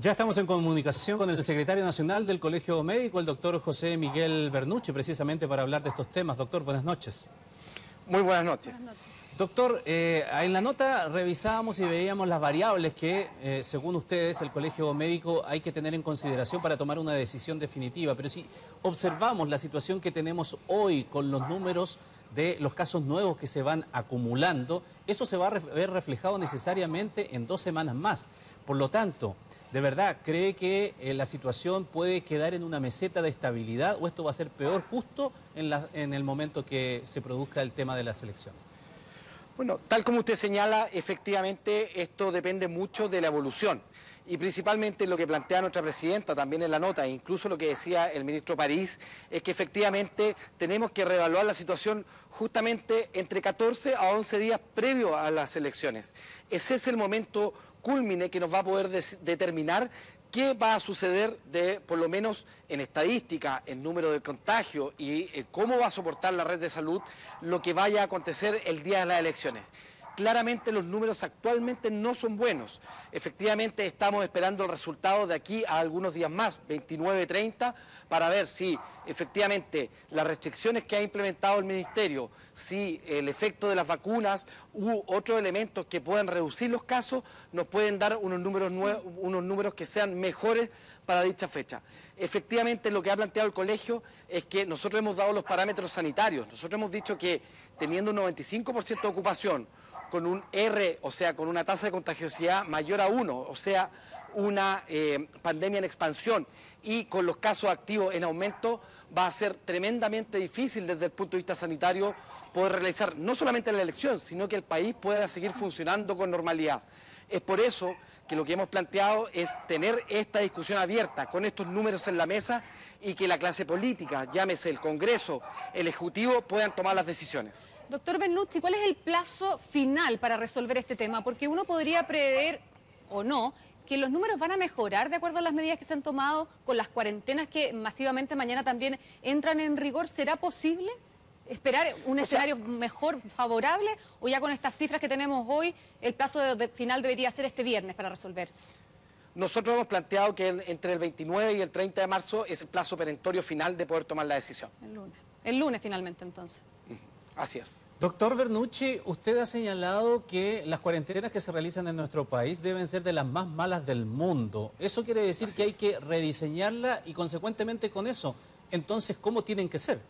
Ya estamos en comunicación con el secretario nacional del Colegio Médico, el doctor José Miguel Bernucci, precisamente para hablar de estos temas. Doctor, buenas noches. Muy buenas noches. Buenas noches. Doctor, en la nota revisábamos y veíamos las variables que, según ustedes, el Colegio Médico hay que tener en consideración para tomar una decisión definitiva. Pero si observamos la situación que tenemos hoy con los números de los casos nuevos que se van acumulando, eso se va a ver reflejado necesariamente en 2 semanas más. Por lo tanto, ¿de verdad cree que la situación puede quedar en una meseta de estabilidad o esto va a ser peor justo en el momento que se produzca el tema de las elecciones? Bueno, tal como usted señala, efectivamente esto depende mucho de la evolución y principalmente lo que plantea nuestra presidenta también en la nota, e incluso lo que decía el ministro París, es que efectivamente tenemos que reevaluar la situación justamente entre 14 a 11 días previo a las elecciones. Ese es el momento cúlmine que nos va a poder determinar qué va a suceder por lo menos en estadística, en número de contagio y cómo va a soportar la red de salud lo que vaya a acontecer el día de las elecciones. Claramente los números actualmente no son buenos. Efectivamente estamos esperando el resultado de aquí a algunos días más, 29, 30, para ver si efectivamente las restricciones que ha implementado el Ministerio, si el efecto de las vacunas u otros elementos que puedan reducir los casos, nos pueden dar unos números que sean mejores para dicha fecha. Efectivamente lo que ha planteado el colegio es que nosotros hemos dado los parámetros sanitarios. Nosotros hemos dicho que teniendo un 95% de ocupación, con un R, o sea, con una tasa de contagiosidad mayor a 1, o sea, una pandemia en expansión y con los casos activos en aumento, va a ser tremendamente difícil desde el punto de vista sanitario poder realizar no solamente la elección, sino que el país pueda seguir funcionando con normalidad. Es por eso que lo que hemos planteado es tener esta discusión abierta con estos números en la mesa y que la clase política, llámese el Congreso, el Ejecutivo, puedan tomar las decisiones. Doctor Bernucci, ¿cuál es el plazo final para resolver este tema? Porque uno podría prever, o no, que los números van a mejorar de acuerdo a las medidas que se han tomado con las cuarentenas que masivamente mañana también entran en rigor. ¿Será posible esperar un escenario mejor, favorable, o ya con estas cifras que tenemos hoy, el plazo final debería ser este viernes para resolver? Nosotros hemos planteado que entre el 29 y el 30 de marzo es el plazo perentorio final de poder tomar la decisión. El lunes. El lunes finalmente entonces. Así es. Doctor Bernucci, usted ha señalado que las cuarentenas que se realizan en nuestro país deben ser de las más malas del mundo. Eso quiere decir que hay que rediseñarla y consecuentemente con eso, entonces, ¿cómo tienen que ser?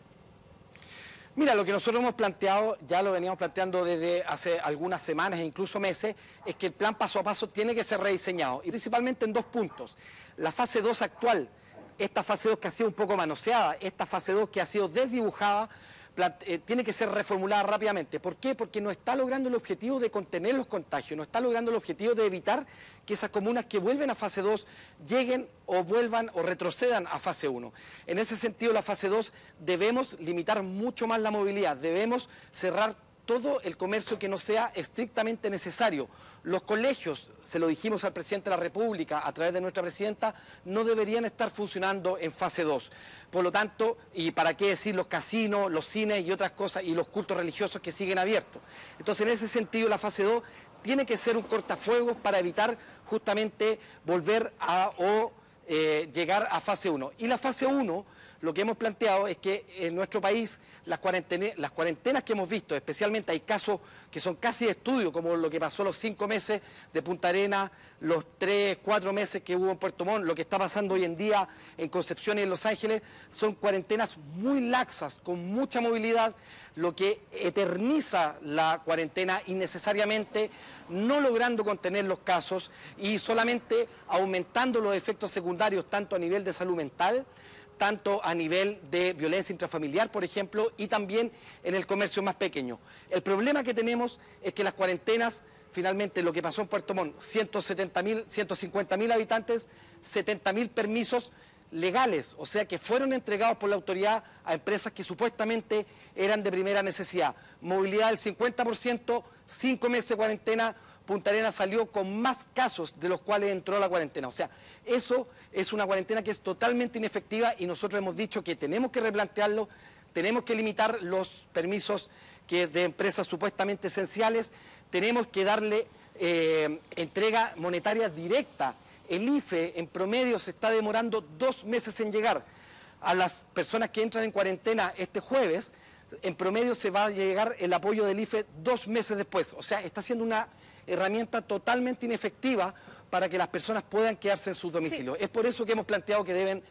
Mira, lo que nosotros hemos planteado, ya lo veníamos planteando desde hace algunas semanas e incluso meses, es que el plan paso a paso tiene que ser rediseñado, y principalmente en 2 puntos. La fase 2 actual, esta fase 2 que ha sido un poco manoseada, esta fase 2 que ha sido desdibujada, tiene que ser reformulada rápidamente. ¿Por qué? Porque no está logrando el objetivo de contener los contagios, no está logrando el objetivo de evitar que esas comunas que vuelven a fase 2 lleguen o vuelvan o retrocedan a fase 1. En ese sentido, la fase 2 debemos limitar mucho más la movilidad, debemos cerrar todo el comercio que no sea estrictamente necesario. Los colegios, se lo dijimos al presidente de la República a través de nuestra presidenta, no deberían estar funcionando en fase 2. Por lo tanto, y para qué decir los casinos, los cines y otras cosas, y los cultos religiosos que siguen abiertos. Entonces, en ese sentido, la fase 2 tiene que ser un cortafuegos para evitar justamente volver llegar a fase 1. Y la fase 1, lo que hemos planteado es que en nuestro país las cuarentenas que hemos visto, especialmente hay casos que son casi de estudio, como lo que pasó los 5 meses de Punta Arenas, los 3, 4 meses que hubo en Puerto Montt, lo que está pasando hoy en día en Concepción y en Los Ángeles, son cuarentenas muy laxas, con mucha movilidad, lo que eterniza la cuarentena innecesariamente, no logrando contener los casos y solamente aumentando los efectos secundarios, tanto a nivel de salud mental, tanto a nivel de violencia intrafamiliar, por ejemplo, y también en el comercio más pequeño. El problema que tenemos es que las cuarentenas, finalmente lo que pasó en Puerto Montt, 150.000 habitantes, 70.000 permisos legales, o sea que fueron entregados por la autoridad a empresas que supuestamente eran de primera necesidad. Movilidad del 50%, 5 meses de cuarentena. Punta Arenas salió con más casos de los cuales entró a la cuarentena. O sea, eso es una cuarentena que es totalmente inefectiva y nosotros hemos dicho que tenemos que replantearlo, tenemos que limitar los permisos de empresas supuestamente esenciales, tenemos que darle entrega monetaria directa. El IFE en promedio se está demorando 2 meses en llegar. A las personas que entran en cuarentena este jueves, en promedio se va a llegar el apoyo del IFE 2 meses después. O sea, está siendo una herramienta totalmente inefectiva para que las personas puedan quedarse en sus domicilios. Sí. Es por eso que hemos planteado que deben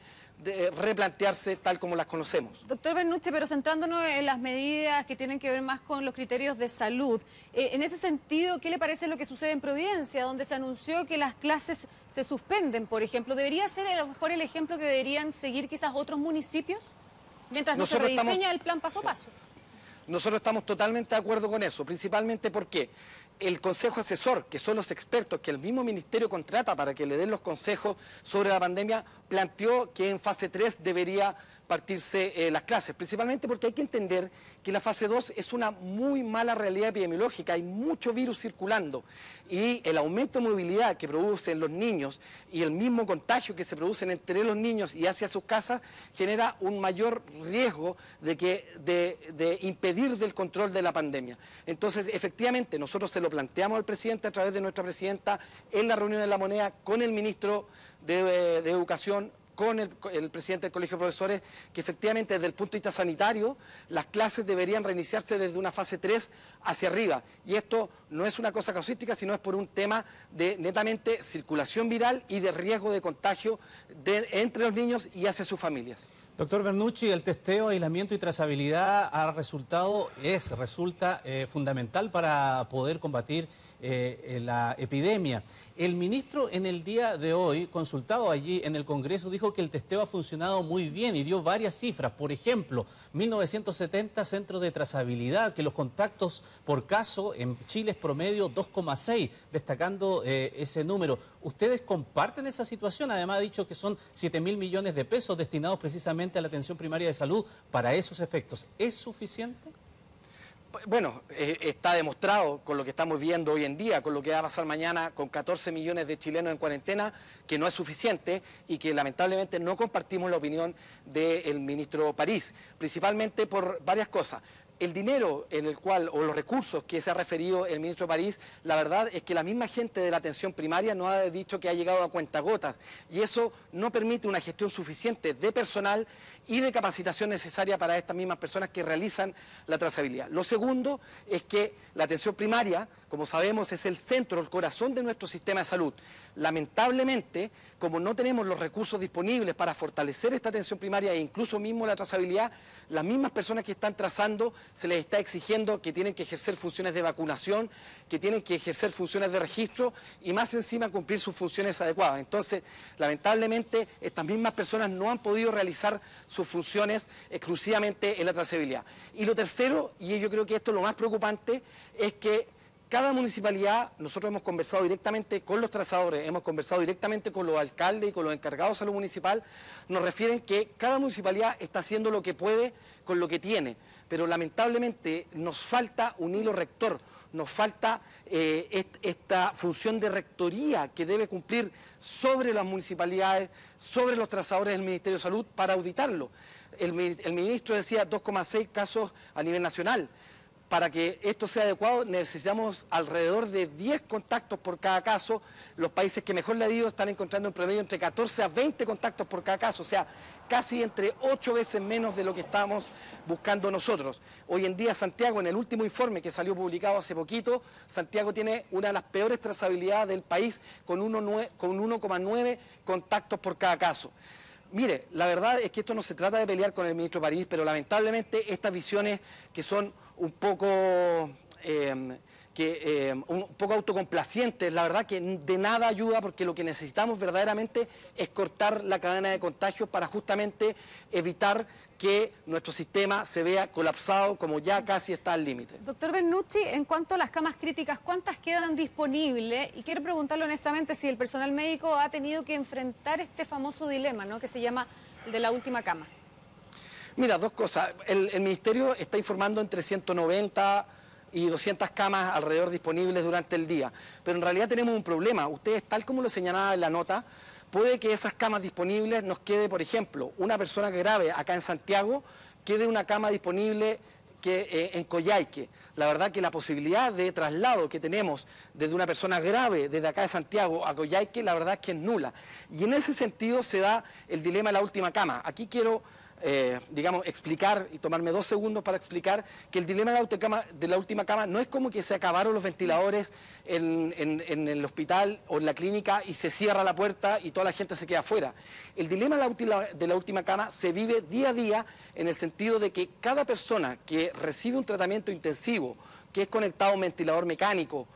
replantearse tal como las conocemos. Doctor Bernucci, pero centrándonos en las medidas que tienen que ver más con los criterios de salud, en ese sentido, ¿qué le parece lo que sucede en Providencia, donde se anunció que las clases se suspenden, por ejemplo? ¿Debería ser a lo mejor el ejemplo que deberían seguir quizás otros municipios, mientras no se rediseña el plan paso a paso? Nosotros estamos totalmente de acuerdo con eso, principalmente porque el Consejo Asesor, que son los expertos que el mismo Ministerio contrata para que le den los consejos sobre la pandemia, planteó que en fase 3 debería partirse las clases, principalmente porque hay que entender que la fase 2 es una muy mala realidad epidemiológica, hay mucho virus circulando y el aumento de movilidad que producen los niños y el mismo contagio que se producen entre los niños y hacia sus casas genera un mayor riesgo de impedir del control de la pandemia. Entonces, efectivamente, nosotros se lo planteamos al presidente a través de nuestra presidenta en la reunión de la Moneda con el ministro de Educación, con el presidente del Colegio de Profesores, que efectivamente desde el punto de vista sanitario las clases deberían reiniciarse desde una fase 3 hacia arriba. Y esto no es una cosa casuística, sino es por un tema de netamente circulación viral y de riesgo de contagio entre los niños y hacia sus familias. Doctor Bernucci, el testeo, aislamiento y trazabilidad resulta fundamental para poder combatir la epidemia. El ministro en el día de hoy, consultado allí en el Congreso, dijo que el testeo ha funcionado muy bien y dio varias cifras. Por ejemplo, 1970 centros de trazabilidad, que los contactos por caso en Chile es promedio 2,6, destacando ese número. ¿Ustedes comparten esa situación? Además ha dicho que son 7.000 millones de pesos destinados precisamente a la atención primaria de salud para esos efectos. ¿Es suficiente? Bueno, está demostrado con lo que estamos viendo hoy en día, con lo que va a pasar mañana con 14 millones de chilenos en cuarentena, que no es suficiente y que lamentablemente no compartimos la opinión del ministro París, principalmente por varias cosas. El dinero en el cual, o los recursos que se ha referido el ministro París, la verdad es que la misma gente de la atención primaria nos ha dicho que ha llegado a cuentagotas y eso no permite una gestión suficiente de personal y de capacitación necesaria para estas mismas personas que realizan la trazabilidad. Lo segundo es que la atención primaria, como sabemos, es el centro, el corazón de nuestro sistema de salud. Lamentablemente, como no tenemos los recursos disponibles para fortalecer esta atención primaria e incluso mismo la trazabilidad, las mismas personas que están trazando se les está exigiendo que tienen que ejercer funciones de vacunación, que tienen que ejercer funciones de registro y más encima cumplir sus funciones adecuadas. Entonces, lamentablemente, estas mismas personas no han podido realizar sus funciones exclusivamente en la trazabilidad. Y lo tercero, y yo creo que esto es lo más preocupante, es que cada municipalidad, nosotros hemos conversado directamente con los trazadores, hemos conversado directamente con los alcaldes y con los encargados de salud municipal, nos refieren que cada municipalidad está haciendo lo que puede con lo que tiene, pero lamentablemente nos falta un hilo rector, nos falta esta función de rectoría que debe cumplir sobre las municipalidades, sobre los trazadores del Ministerio de Salud para auditarlo. El ministro decía 2,6 casos a nivel nacional. Para que esto sea adecuado necesitamos alrededor de 10 contactos por cada caso. Los países que mejor le ha ido están encontrando en promedio entre 14 a 20 contactos por cada caso, o sea, casi entre 8 veces menos de lo que estamos buscando nosotros. Hoy en día Santiago, en el último informe que salió publicado hace poquito, Santiago tiene una de las peores trazabilidades del país con 1,9 contactos por cada caso. Mire, la verdad es que esto no se trata de pelear con el ministro París, pero lamentablemente estas visiones que son un poco autocomplacientes, la verdad que de nada ayuda porque lo que necesitamos verdaderamente es cortar la cadena de contagios para justamente evitar que nuestro sistema se vea colapsado como ya casi está al límite. Doctor Bernucci, en cuanto a las camas críticas, ¿cuántas quedan disponibles? Y quiero preguntarle honestamente si el personal médico ha tenido que enfrentar este famoso dilema, ¿no?, que se llama el de la última cama. Mira, dos cosas. El Ministerio está informando entre 190 y 200 camas alrededor disponibles durante el día. Pero en realidad tenemos un problema. Ustedes, tal como lo señalaba en la nota, puede que esas camas disponibles nos quede, por ejemplo, una persona grave acá en Santiago, quede una cama disponible que en Coyhaique. La verdad que la posibilidad de traslado que tenemos desde una persona grave desde acá de Santiago a Coyhaique, la verdad es que es nula. Y en ese sentido se da el dilema de la última cama. Aquí quiero, digamos, explicar y tomarme 2 segundos para explicar que el dilema de la última cama no es como que se acabaron los ventiladores en el hospital o en la clínica y se cierra la puerta y toda la gente se queda afuera. El dilema de la última cama se vive día a día en el sentido de que cada persona que recibe un tratamiento intensivo, que es conectado a un ventilador mecánico,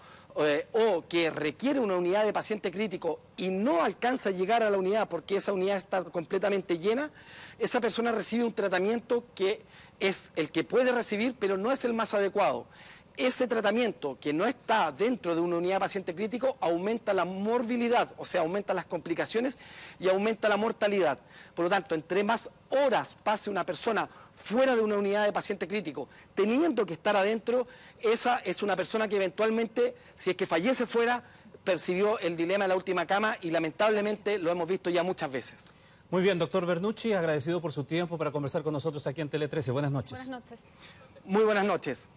o que requiere una unidad de paciente crítico y no alcanza a llegar a la unidad porque esa unidad está completamente llena, esa persona recibe un tratamiento que es el que puede recibir, pero no es el más adecuado. Ese tratamiento que no está dentro de una unidad de paciente crítico aumenta la morbilidad, o sea, aumenta las complicaciones y aumenta la mortalidad. Por lo tanto, entre más horas pase una persona fuera de una unidad de paciente crítico, teniendo que estar adentro, esa es una persona que eventualmente, si es que fallece fuera, percibió el dilema de la última cama y lamentablemente lo hemos visto ya muchas veces. Muy bien, doctor Bernucci, agradecido por su tiempo para conversar con nosotros aquí en Tele 13. Buenas noches. Buenas noches. Muy buenas noches.